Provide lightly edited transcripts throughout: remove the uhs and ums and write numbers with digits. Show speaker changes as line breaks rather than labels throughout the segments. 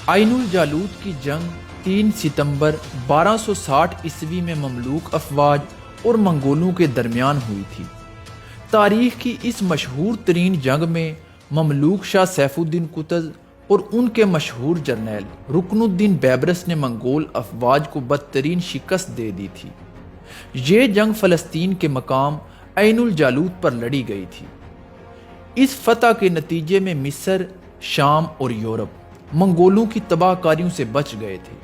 عین الجالوت کی جنگ 3 ستمبر 1260 عیسوی میں مملوک افواج اور منگولوں کے درمیان ہوئی تھی۔ تاریخ کی اس مشہور ترین جنگ میں مملوک شاہ سیف الدین قطز اور ان کے مشہور جرنیل رکن الدین بیبرس نے منگول افواج کو بدترین شکست دے دی تھی۔ یہ جنگ فلسطین کے مقام عین الجالوت پر لڑی گئی تھی۔ اس فتح کے نتیجے میں مصر، شام اور یورپ منگولوں کی تباہ کاریوں سے بچ گئے تھے۔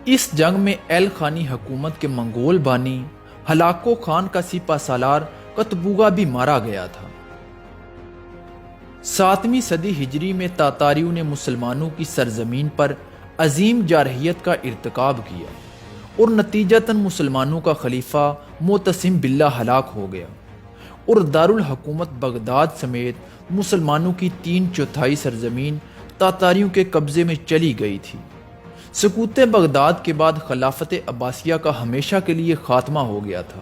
اس جنگ میں ایل خانی حکومت کے منگول بانی ہلاکو خان کا سپہ سالار قطبوغا بھی مارا گیا تھا۔ 7ویں صدی ہجری میں تاتاریوں نے مسلمانوں کی سرزمین پر عظیم جارحیت کا ارتکاب کیا اور نتیجتاً مسلمانوں کا خلیفہ معتصم باللہ ہلاک ہو گیا اور دارالحکومت بغداد سمیت مسلمانوں کی 3/4 سرزمین تاتاریوں کے قبضے میں چلی گئی تھی۔ سقوط بغداد کے بعد خلافت عباسیہ کا ہمیشہ کے لیے خاتمہ ہو گیا تھا،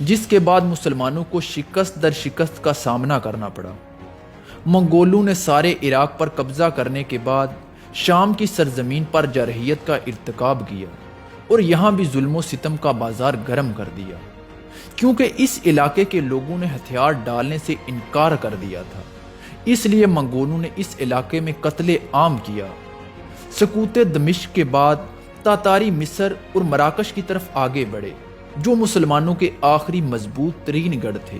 جس کے بعد مسلمانوں کو شکست در شکست کا سامنا کرنا پڑا۔ منگولوں نے سارے عراق پر قبضہ کرنے کے بعد شام کی سرزمین پر جارحیت کا ارتکاب کیا اور یہاں بھی ظلم و ستم کا بازار گرم کر دیا، کیونکہ اس علاقے کے لوگوں نے ہتھیار ڈالنے سے انکار کر دیا تھا۔ اس لیے منگولوں نے اس علاقے میں قتل عام کیا۔ سقوط دمشق کے بعد تاتاری مصر اور مراکش کی طرف آگے بڑھے، جو مسلمانوں کے آخری مضبوط ترین گڑھ تھے۔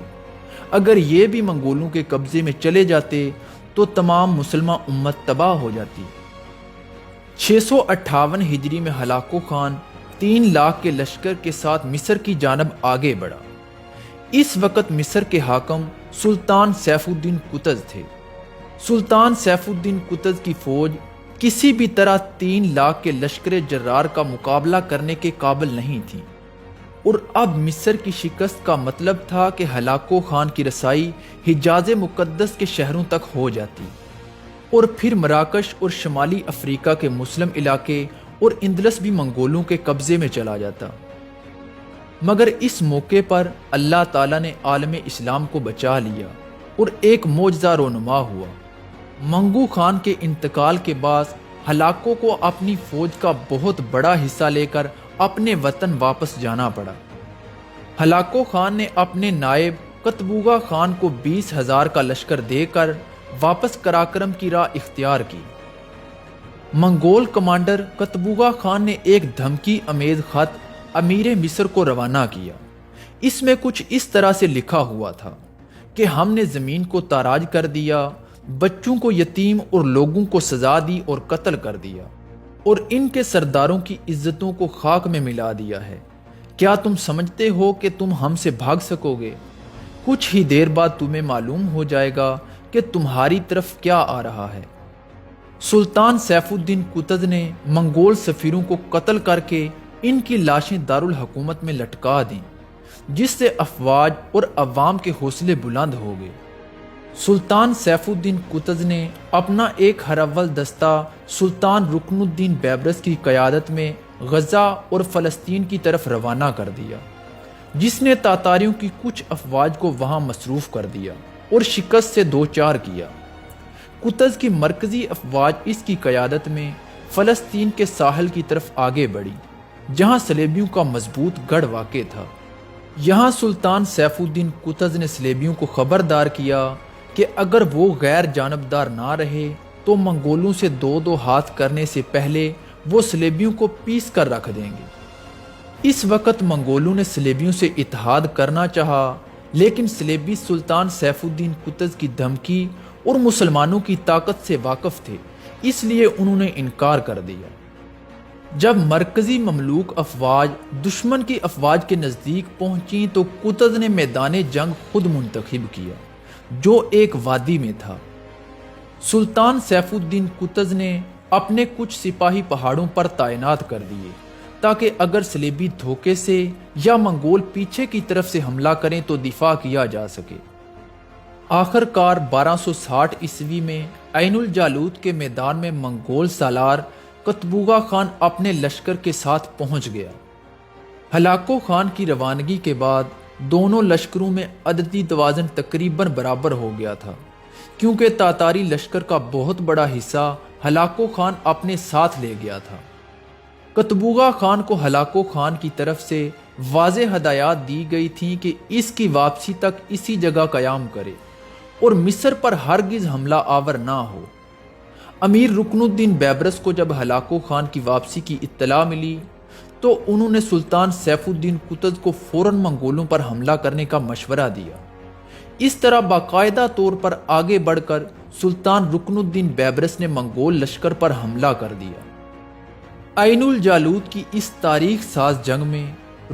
اگر یہ بھی منگولوں کے قبضے میں چلے جاتے تو تمام مسلمہ امت تباہ ہو جاتی۔ 658 ہجری میں ہلاکو خان 3 لاکھ کے لشکر کے ساتھ مصر کی جانب آگے بڑھا۔ اس وقت مصر کے حاکم سلطان سیف الدین قطز تھے۔ سلطان سیف الدین قطز کی فوج کسی بھی طرح 3 لاکھ کے لشکر جرار کا مقابلہ کرنے کے قابل نہیں تھی، اور اب مصر کی شکست کا مطلب تھا کہ ہلاکو خان کی رسائی حجاز مقدس کے شہروں تک ہو جاتی اور پھر مراکش اور شمالی افریقہ کے مسلم علاقے اور اندلس بھی منگولوں کے قبضے میں چلا جاتا۔ مگر اس موقع پر اللہ تعالیٰ نے عالم اسلام کو بچا لیا اور ایک معجزہ رونما ہوا۔ منگو خان کے انتقال کے بعد ہلاکو کو اپنی فوج کا بہت بڑا حصہ لے کر اپنے وطن واپس جانا پڑا۔ ہلاکو خان نے اپنے نائب قطبوغا خان کو 20,000 کا لشکر دے کر واپس قراقرم کی راہ اختیار کی۔ منگول کمانڈر قطبوغا خان نے ایک دھمکی آمیز خط امیر مصر کو روانہ کیا۔ اس میں کچھ اس طرح سے لکھا ہوا تھا کہ ہم نے زمین کو تاراج کر دیا، بچوں کو یتیم اور لوگوں کو سزا دی اور قتل کر دیا، اور ان کے سرداروں کی عزتوں کو خاک میں ملا دیا ہے۔ کیا تم سمجھتے ہو کہ تم ہم سے بھاگ سکو گے؟ کچھ ہی دیر بعد تمہیں معلوم ہو جائے گا کہ تمہاری طرف کیا آ رہا ہے۔ سلطان سیف الدین قطز نے منگول سفیروں کو قتل کر کے ان کی لاشیں دارالحکومت میں لٹکا دیں، جس سے افواج اور عوام کے حوصلے بلند ہو گئے۔ سلطان سیف الدین قطز نے اپنا ایک ہراول دستہ سلطان رکن الدین بیبرس کی قیادت میں غزہ اور فلسطین کی طرف روانہ کر دیا، جس نے تاتاریوں کی کچھ افواج کو وہاں مصروف کر دیا اور شکست سے دوچار کیا۔ قطز کی مرکزی افواج اس کی قیادت میں فلسطین کے ساحل کی طرف آگے بڑھی، جہاں صلیبیوں کا مضبوط گڑھ واقع تھا۔ یہاں سلطان سیف الدین قطز نے صلیبیوں کو خبردار کیا کہ اگر وہ غیر جانبدار نہ رہے تو منگولوں سے 2 ہاتھ کرنے سے پہلے وہ صلیبیوں کو پیس کر رکھ دیں گے۔ اس وقت منگولوں نے صلیبیوں سے اتحاد کرنا چاہا، لیکن صلیبی سلطان سیف الدین قطز کی دھمکی اور مسلمانوں کی طاقت سے واقف تھے، اس لیے انہوں نے انکار کر دیا۔ جب مرکزی مملوک افواج دشمن کی افواج کے نزدیک پہنچیں تو قطز نے میدان جنگ خود منتخب کیا، جو ایک وادی میں تھا۔ سلطان سیف الدین قطز نے اپنے کچھ سپاہی پہاڑوں پر تعینات کر دیے تاکہ اگر صلیبی دھوکے سے یا منگول پیچھے کی طرف سے حملہ کریں تو دفاع کیا جا سکے۔ آخر کار 1260 عیسوی میں عین الجالوت کے میدان میں منگول سالار قطبوغا خان اپنے لشکر کے ساتھ پہنچ گیا۔ ہلاکو خان کی روانگی کے بعد دونوں لشکروں میں عددی توازن تقریباً برابر ہو گیا تھا، کیونکہ تاتاری لشکر کا بہت بڑا حصہ ہلاکو خان اپنے ساتھ لے گیا تھا۔ قطبوغا خان کو ہلاکو خان کی طرف سے واضح ہدایات دی گئی تھیں کہ اس کی واپسی تک اسی جگہ قیام کرے اور مصر پر ہرگز حملہ آور نہ ہو۔ امیر رکن الدین بیبرس کو جب ہلاکو خان کی واپسی کی اطلاع ملی تو انہوں نے سلطان سیف الدین قطز کو فوراً منگولوں پر حملہ کرنے کا مشورہ دیا۔ اس طرح باقاعدہ طور پر آگے بڑھ کر سلطان رکن الدین بیبرس نے منگول لشکر پر حملہ کر دیا۔ عین الجالوت کی اس تاریخ ساز جنگ میں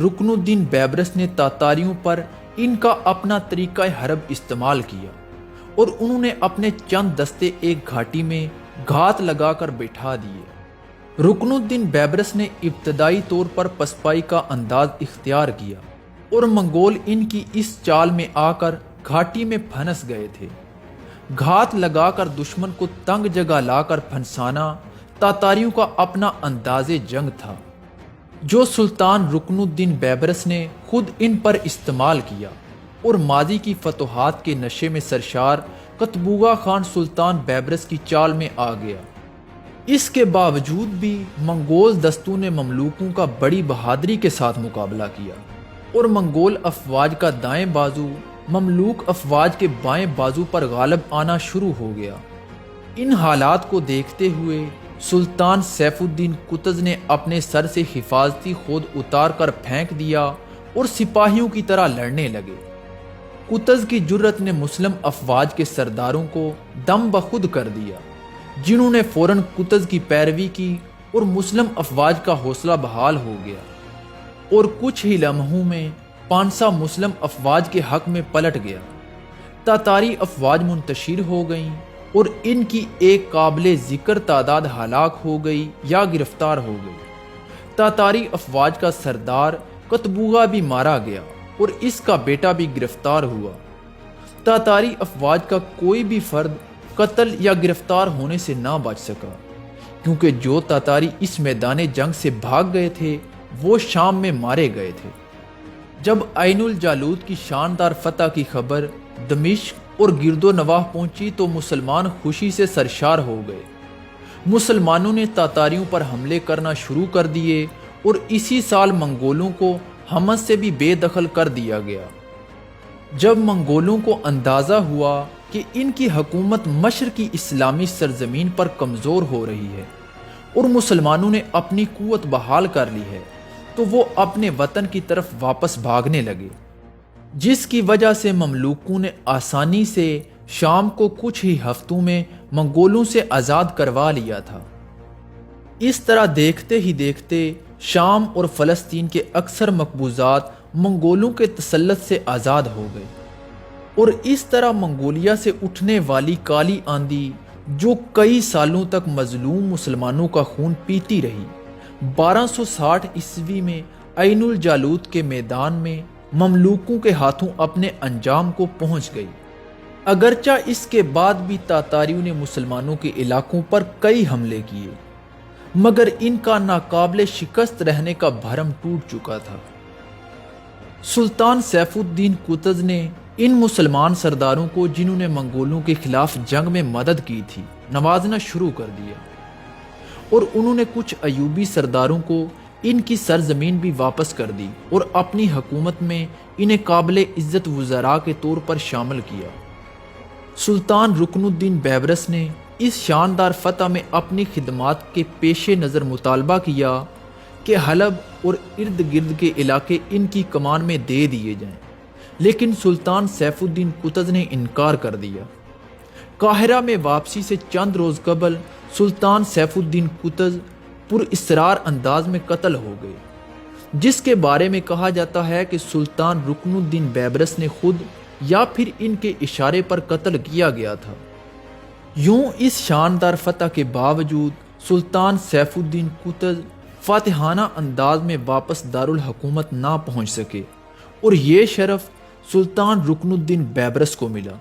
رکن الدین بیبرس نے تاتاریوں پر ان کا اپنا طریقہ حرب استعمال کیا اور انہوں نے اپنے چند دستے ایک گھاٹی میں گھات لگا کر بٹھا دیے۔ رکن الدین بیبرس نے ابتدائی طور پر پسپائی کا انداز اختیار کیا اور منگول ان کی اس چال میں آ کر گھاٹی میں پھنس گئے تھے۔ گھات لگا کر دشمن کو تنگ جگہ لا کر پھنسانا تاتاریوں کا اپنا انداز جنگ تھا، جو سلطان رکن الدین بیبرس نے خود ان پر استعمال کیا اور ماضی کی فتوحات کے نشے میں سرشار قطبوغا خان سلطان بیبرس کی چال میں آ گیا۔ اس کے باوجود بھی منگول دستوں نے مملوکوں کا بڑی بہادری کے ساتھ مقابلہ کیا اور منگول افواج کا دائیں بازو مملوک افواج کے بائیں بازو پر غالب آنا شروع ہو گیا۔ ان حالات کو دیکھتے ہوئے سلطان سیف الدین قطز نے اپنے سر سے حفاظتی خود اتار کر پھینک دیا اور سپاہیوں کی طرح لڑنے لگے۔ قطز کی جرت نے مسلم افواج کے سرداروں کو دم بخود کر دیا، جنہوں نے فوراً قطز کی پیروی کی اور مسلم افواج کا حوصلہ بحال ہو گیا اور کچھ ہی لمحوں میں پانسا مسلم افواج کے حق میں پلٹ گیا۔ تاتاری افواج منتشر ہو گئیں اور ان کی ایک قابل ذکر تعداد ہلاک ہو گئی یا گرفتار ہو گئی۔ تاتاری افواج کا سردار قطبوغا بھی مارا گیا اور اس کا بیٹا بھی گرفتار ہوا۔ تاتاری افواج کا کوئی بھی فرد قتل یا گرفتار ہونے سے نہ بچ سکا، کیونکہ جو تاتاری اس میدان جنگ سے بھاگ گئے تھے وہ شام میں مارے گئے تھے۔ جب عین الجالوت کی شاندار فتح کی خبر دمشق اور گرد و نواح پہنچی تو مسلمان خوشی سے سرشار ہو گئے۔ مسلمانوں نے تاتاریوں پر حملے کرنا شروع کر دیے اور اسی سال منگولوں کو حمص سے بھی بے دخل کر دیا گیا۔ جب منگولوں کو اندازہ ہوا کہ ان کی حکومت مشرقی اسلامی سرزمین پر کمزور ہو رہی ہے اور مسلمانوں نے اپنی قوت بحال کر لی ہے تو وہ اپنے وطن کی طرف واپس بھاگنے لگے، جس کی وجہ سے مملوکوں نے آسانی سے شام کو کچھ ہی ہفتوں میں منگولوں سے آزاد کروا لیا تھا۔ اس طرح دیکھتے ہی دیکھتے شام اور فلسطین کے اکثر مقبوضات منگولوں کے تسلط سے آزاد ہو گئے، اور اس طرح منگولیا سے اٹھنے والی کالی آندھی جو کئی سالوں تک مظلوم مسلمانوں کا خون پیتی رہی، 1260 عیسوی میں عین الجالوت کے میدان میں مملوکوں کے ہاتھوں اپنے انجام کو پہنچ گئی۔ اگرچہ اس کے بعد بھی تاتاریوں نے مسلمانوں کے علاقوں پر کئی حملے کیے، مگر ان کا ناقابل شکست رہنے کا بھرم ٹوٹ چکا تھا۔ سلطان سیف الدین قطز نے ان مسلمان سرداروں کو جنہوں نے منگولوں کے خلاف جنگ میں مدد کی تھی نوازنا شروع کر دیا، اور انہوں نے کچھ ایوبی سرداروں کو ان کی سرزمین بھی واپس کر دی اور اپنی حکومت میں انہیں قابل عزت وزراء کے طور پر شامل کیا۔ سلطان رکن الدین بیبرس نے اس شاندار فتح میں اپنی خدمات کے پیش نظر مطالبہ کیا کہ حلب اور ارد گرد کے علاقے ان کی کمان میں دے دیے جائیں، لیکن سلطان سیف الدین قطز نے انکار کر دیا۔ قاہرہ میں واپسی سے چند روز قبل سلطان سیف الدین قطز پر اصرار انداز میں قتل ہو گئے، جس کے بارے میں کہا جاتا ہے کہ سلطان رکن الدین بیبرس نے خود یا پھر ان کے اشارے پر قتل کیا گیا تھا۔ یوں اس شاندار فتح کے باوجود سلطان سیف الدین قطز فاتحانہ انداز میں واپس دارالحکومت نہ پہنچ سکے اور یہ شرف سلطان رکن الدین بیبرس کو ملا۔